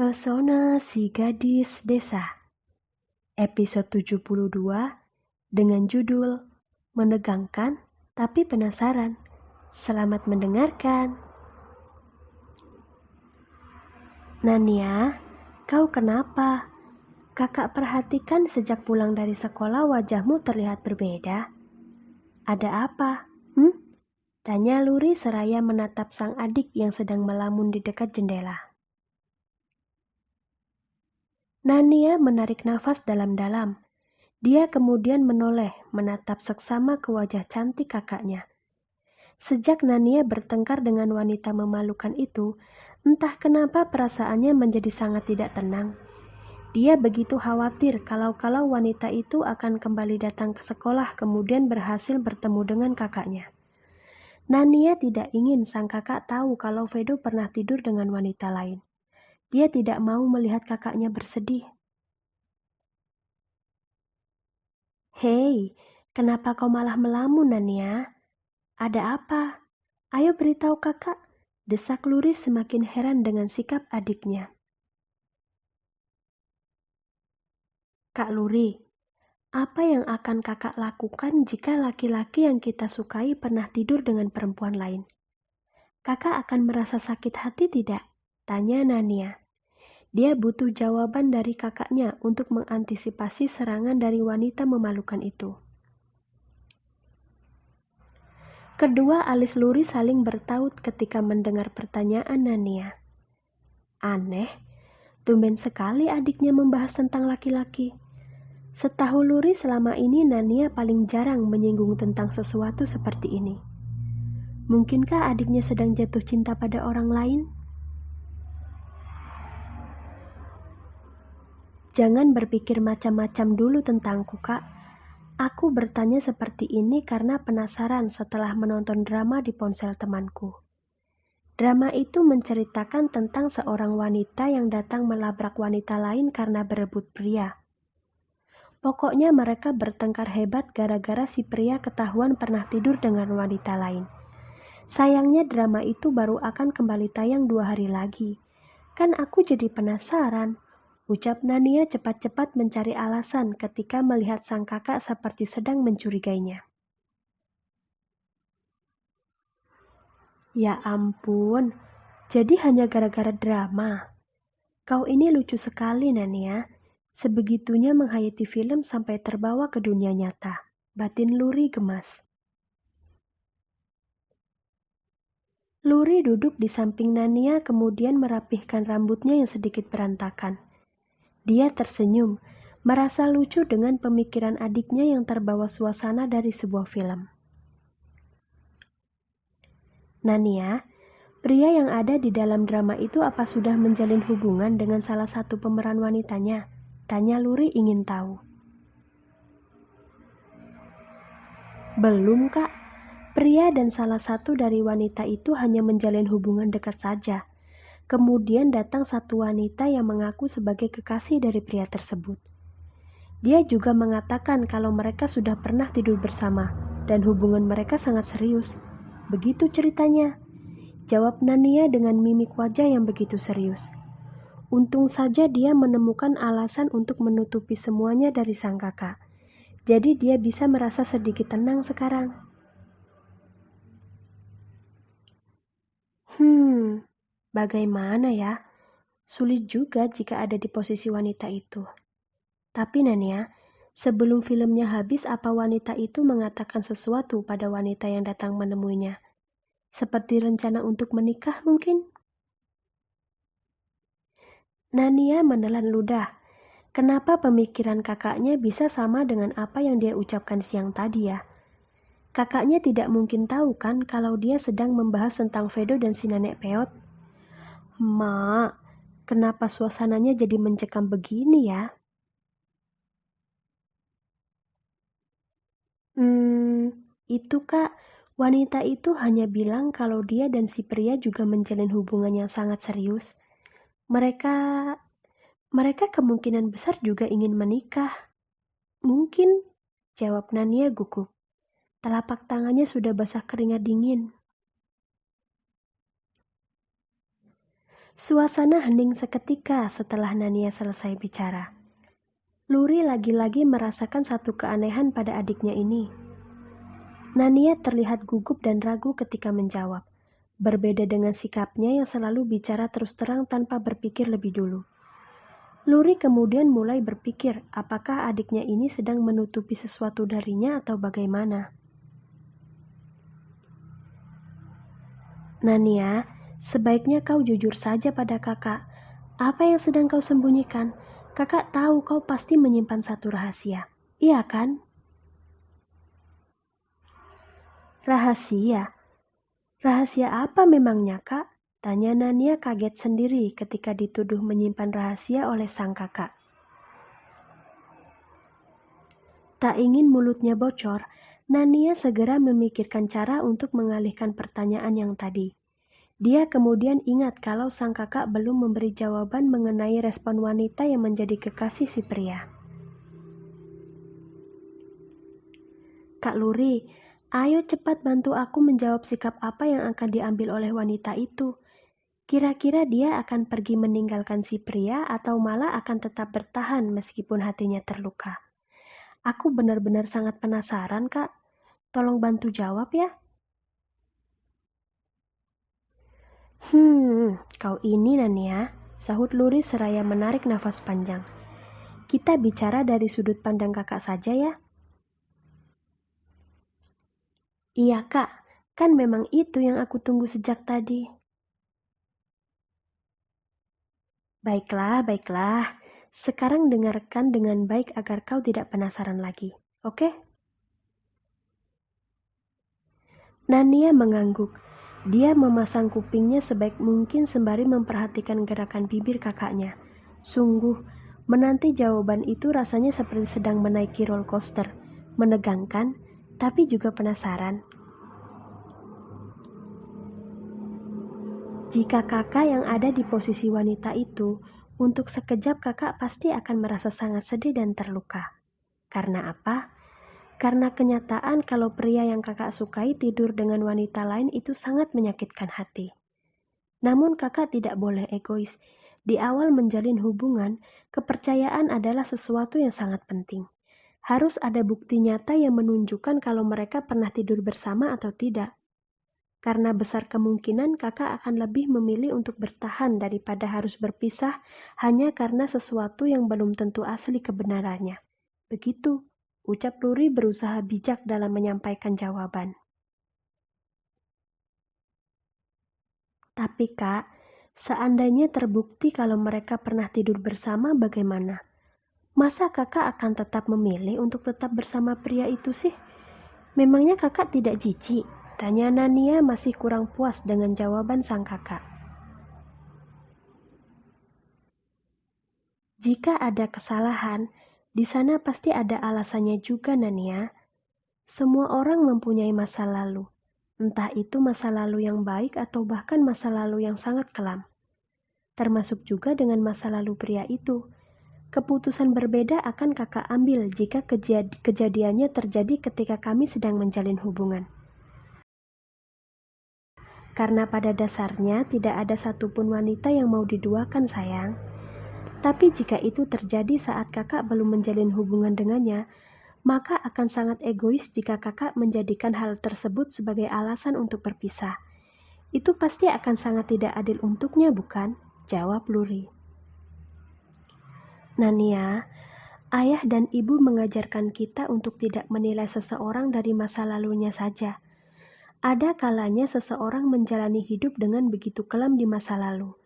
Pesona si gadis desa, episode 72 dengan judul Menegangkan tapi Penasaran. Selamat mendengarkan. Nania, kau kenapa? Kakak perhatikan sejak pulang dari sekolah wajahmu terlihat berbeda. Ada apa? Tanya Luri seraya menatap sang adik yang sedang melamun di dekat jendela. Nania menarik nafas dalam-dalam. Dia kemudian menoleh, menatap seksama ke wajah cantik kakaknya. Sejak Nania bertengkar dengan wanita memalukan itu, entah kenapa perasaannya menjadi sangat tidak tenang. Dia begitu khawatir kalau wanita itu akan kembali datang ke sekolah kemudian berhasil bertemu dengan kakaknya. Nania tidak ingin sang kakak tahu kalau Vedo pernah tidur dengan wanita lain. Dia tidak mau melihat kakaknya bersedih. Hei, kenapa kau malah melamun, Nania? Ada apa? Ayo beritahu kakak, desak Luri semakin heran dengan sikap adiknya. Kak Luri, apa yang akan kakak lakukan jika laki-laki yang kita sukai pernah tidur dengan perempuan lain? Kakak akan merasa sakit hati tidak? Tanya Nania. Dia butuh jawaban dari kakaknya untuk mengantisipasi serangan dari wanita memalukan itu. Kedua alis Luri saling bertaut ketika mendengar pertanyaan Nania. Aneh, tumben sekali adiknya membahas tentang laki-laki. Setahu Luri selama ini Nania paling jarang menyinggung tentang sesuatu seperti ini. Mungkinkah adiknya sedang jatuh cinta pada orang lain? Jangan berpikir macam-macam dulu tentangku, Kak. Aku bertanya seperti ini karena penasaran setelah menonton drama di ponsel temanku. Drama itu menceritakan tentang seorang wanita yang datang melabrak wanita lain karena berebut pria. Pokoknya mereka bertengkar hebat gara-gara si pria ketahuan pernah tidur dengan wanita lain. Sayangnya drama itu baru akan kembali tayang 2 hari lagi. Kan aku jadi penasaran. Ucap Nania cepat-cepat mencari alasan ketika melihat sang kakak seperti sedang mencurigainya. Ya ampun, jadi hanya gara-gara drama. Kau ini lucu sekali, Nania. Sebegitunya menghayati film sampai terbawa ke dunia nyata. Batin Luri gemas. Luri duduk di samping Nania kemudian merapihkan rambutnya yang sedikit berantakan. Dia tersenyum, merasa lucu dengan pemikiran adiknya yang terbawa suasana dari sebuah film. Nania, pria yang ada di dalam drama itu apa sudah menjalin hubungan dengan salah satu pemeran wanitanya? Tanya Luri ingin tahu. Belum, Kak. Pria dan salah satu dari wanita itu hanya menjalin hubungan dekat saja. Kemudian datang satu wanita yang mengaku sebagai kekasih dari pria tersebut. Dia juga mengatakan kalau mereka sudah pernah tidur bersama dan hubungan mereka sangat serius. Begitu ceritanya. Jawab Nania dengan mimik wajah yang begitu serius. Untung saja dia menemukan alasan untuk menutupi semuanya dari sang kakak. Jadi dia bisa merasa sedikit tenang sekarang. Bagaimana ya? Sulit juga jika ada di posisi wanita itu. Tapi Nania, sebelum filmnya habis apa wanita itu mengatakan sesuatu pada wanita yang datang menemuinya? Seperti rencana untuk menikah mungkin? Nania menelan ludah. Kenapa pemikiran kakaknya bisa sama dengan apa yang dia ucapkan siang tadi ya? Kakaknya tidak mungkin tahu kan kalau dia sedang membahas tentang Vedo dan si nenek peot? Mak, kenapa suasananya jadi mencekam begini ya? Itu Kak, wanita itu hanya bilang kalau dia dan si pria juga menjalin hubungan yang sangat serius. Mereka kemungkinan besar juga ingin menikah. Mungkin, jawab Nania gugup. Telapak tangannya sudah basah keringat dingin. Suasana hening seketika setelah Nania selesai bicara. Luri lagi-lagi merasakan satu keanehan pada adiknya ini. Nania terlihat gugup dan ragu ketika menjawab, berbeda dengan sikapnya yang selalu bicara terus terang tanpa berpikir lebih dulu. Luri kemudian mulai berpikir apakah adiknya ini sedang menutupi sesuatu darinya atau bagaimana. Nania, sebaiknya kau jujur saja pada kakak. Apa yang sedang kau sembunyikan? Kakak tahu kau pasti menyimpan satu rahasia. Iya kan? Rahasia? Rahasia apa memangnya, Kak? Tanya Nania kaget sendiri ketika dituduh menyimpan rahasia oleh sang kakak. Tak ingin mulutnya bocor, Nania segera memikirkan cara untuk mengalihkan pertanyaan yang tadi. Dia kemudian ingat kalau sang kakak belum memberi jawaban mengenai respon wanita yang menjadi kekasih si pria. Kak Luri, ayo cepat bantu aku menjawab sikap apa yang akan diambil oleh wanita itu. Kira-kira dia akan pergi meninggalkan si pria atau malah akan tetap bertahan meskipun hatinya terluka. Aku benar-benar sangat penasaran, Kak. Tolong bantu jawab ya. Kau ini Nania, sahut Luri seraya menarik nafas panjang. Kita bicara dari sudut pandang kakak saja ya. Iya kak, kan memang itu yang aku tunggu sejak tadi. Baiklah. Sekarang dengarkan dengan baik agar kau tidak penasaran lagi, oke? Nania mengangguk. Dia memasang kupingnya sebaik mungkin sembari memperhatikan gerakan bibir kakaknya. Sungguh, menanti jawaban itu rasanya seperti sedang menaiki roller coaster. Menegangkan, tapi juga penasaran. Jika kakak yang ada di posisi wanita itu, untuk sekejap kakak pasti akan merasa sangat sedih dan terluka. Karena apa? Karena kenyataan kalau pria yang kakak sukai tidur dengan wanita lain itu sangat menyakitkan hati. Namun kakak tidak boleh egois. Di awal menjalin hubungan, kepercayaan adalah sesuatu yang sangat penting. Harus ada bukti nyata yang menunjukkan kalau mereka pernah tidur bersama atau tidak. Karena besar kemungkinan kakak akan lebih memilih untuk bertahan daripada harus berpisah hanya karena sesuatu yang belum tentu asli kebenarannya. Begitu, ucap Luri berusaha bijak dalam menyampaikan jawaban. Tapi kak, seandainya terbukti kalau mereka pernah tidur bersama bagaimana? Masa kakak akan tetap memilih untuk tetap bersama pria itu sih? Memangnya kakak tidak jijik? Tanya Nania masih kurang puas dengan jawaban sang kakak. Jika ada kesalahan, di sana pasti ada alasannya juga Nania. Semua orang mempunyai masa lalu. Entah itu masa lalu yang baik atau bahkan masa lalu yang sangat kelam. Termasuk juga dengan masa lalu pria itu. Keputusan berbeda akan kakak ambil jika kejadiannya terjadi ketika kami sedang menjalin hubungan. Karena pada dasarnya tidak ada satupun wanita yang mau diduakan sayang. Tapi jika itu terjadi saat kakak belum menjalin hubungan dengannya, maka akan sangat egois jika kakak menjadikan hal tersebut sebagai alasan untuk berpisah. Itu pasti akan sangat tidak adil untuknya, bukan? Jawab Luri. Nania, ayah dan ibu mengajarkan kita untuk tidak menilai seseorang dari masa lalunya saja. Ada kalanya seseorang menjalani hidup dengan begitu kelam di masa lalu,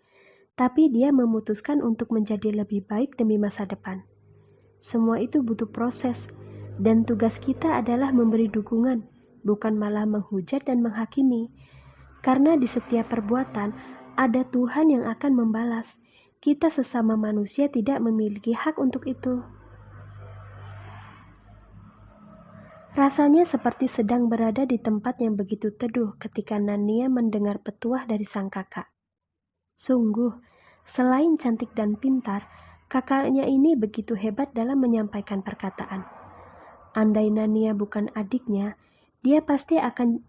tapi dia memutuskan untuk menjadi lebih baik demi masa depan. Semua itu butuh proses, dan tugas kita adalah memberi dukungan, bukan malah menghujat dan menghakimi. Karena di setiap perbuatan, ada Tuhan yang akan membalas. Kita sesama manusia tidak memiliki hak untuk itu. Rasanya seperti sedang berada di tempat yang begitu teduh ketika Nania mendengar petuah dari sang kakak. Sungguh, selain cantik dan pintar, kakaknya ini begitu hebat dalam menyampaikan perkataan. Andai Nania bukan adiknya, dia pasti akan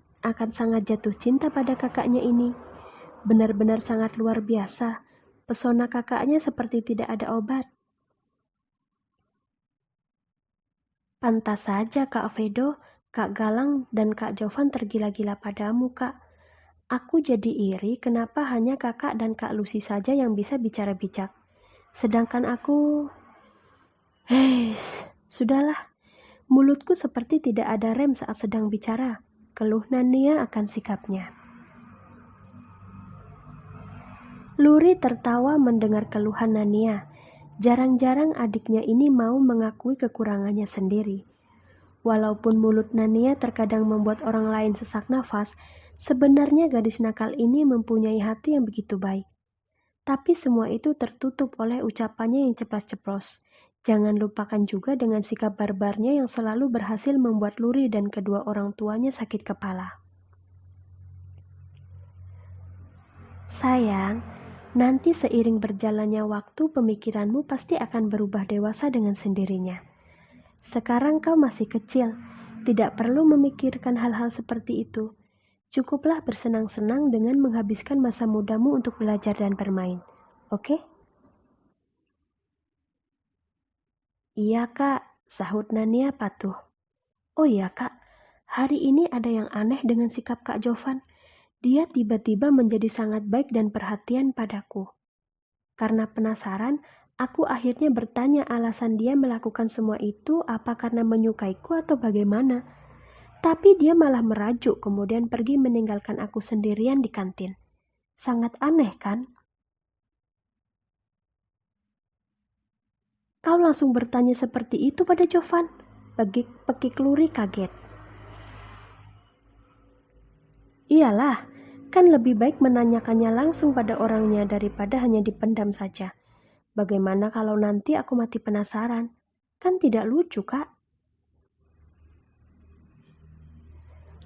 sangat jatuh cinta pada kakaknya ini. Benar-benar sangat luar biasa. Pesona kakaknya seperti tidak ada obat. Pantas saja Kak Vedo, Kak Galang, dan Kak Jovan tergila-gila padamu, Kak. Aku jadi iri kenapa hanya kakak dan Kak Lucy saja yang bisa bicara bijak. Sedangkan aku... Sudahlah. Mulutku seperti tidak ada rem saat sedang bicara. Keluh Nania akan sikapnya. Luri tertawa mendengar keluhan Nania. Jarang-jarang adiknya ini mau mengakui kekurangannya sendiri. Walaupun mulut Nania terkadang membuat orang lain sesak nafas, sebenarnya gadis nakal ini mempunyai hati yang begitu baik. Tapi semua itu tertutup oleh ucapannya yang ceplas-ceplos. Jangan lupakan juga dengan sikap barbarnya yang selalu berhasil membuat Luri dan kedua orang tuanya sakit kepala. Sayang, nanti seiring berjalannya waktu pemikiranmu pasti akan berubah dewasa dengan sendirinya. Sekarang kau masih kecil, tidak perlu memikirkan hal-hal seperti itu. Cukuplah bersenang-senang dengan menghabiskan masa mudamu untuk belajar dan bermain. Oke? Iya kak, sahut Nania patuh. Oh iya kak, hari ini ada yang aneh dengan sikap Kak Jovan. Dia tiba-tiba menjadi sangat baik dan perhatian padaku. Karena penasaran, aku akhirnya bertanya alasan dia melakukan semua itu apa karena menyukaiku atau bagaimana. Tapi dia malah merajuk kemudian pergi meninggalkan aku sendirian di kantin. Sangat aneh kan? Kau langsung bertanya seperti itu pada Jovan? Pekik Luri kaget. Iyalah, kan lebih baik menanyakannya langsung pada orangnya daripada hanya dipendam saja. Bagaimana kalau nanti aku mati penasaran? Kan tidak lucu, Kak.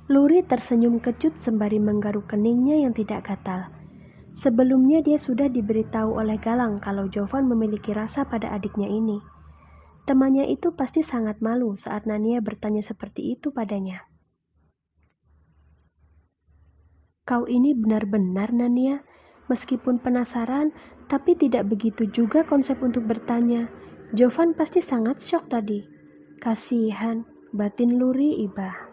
Luri tersenyum kecut sembari menggaruk keningnya yang tidak gatal. Sebelumnya dia sudah diberitahu oleh Galang kalau Jovan memiliki rasa pada adiknya ini. Temannya itu pasti sangat malu saat Nania bertanya seperti itu padanya. Kau ini benar-benar Nania, meskipun penasaran, tapi tidak begitu juga konsep untuk bertanya. Jovan pasti sangat syok tadi. Kasihan, batin Luri iba.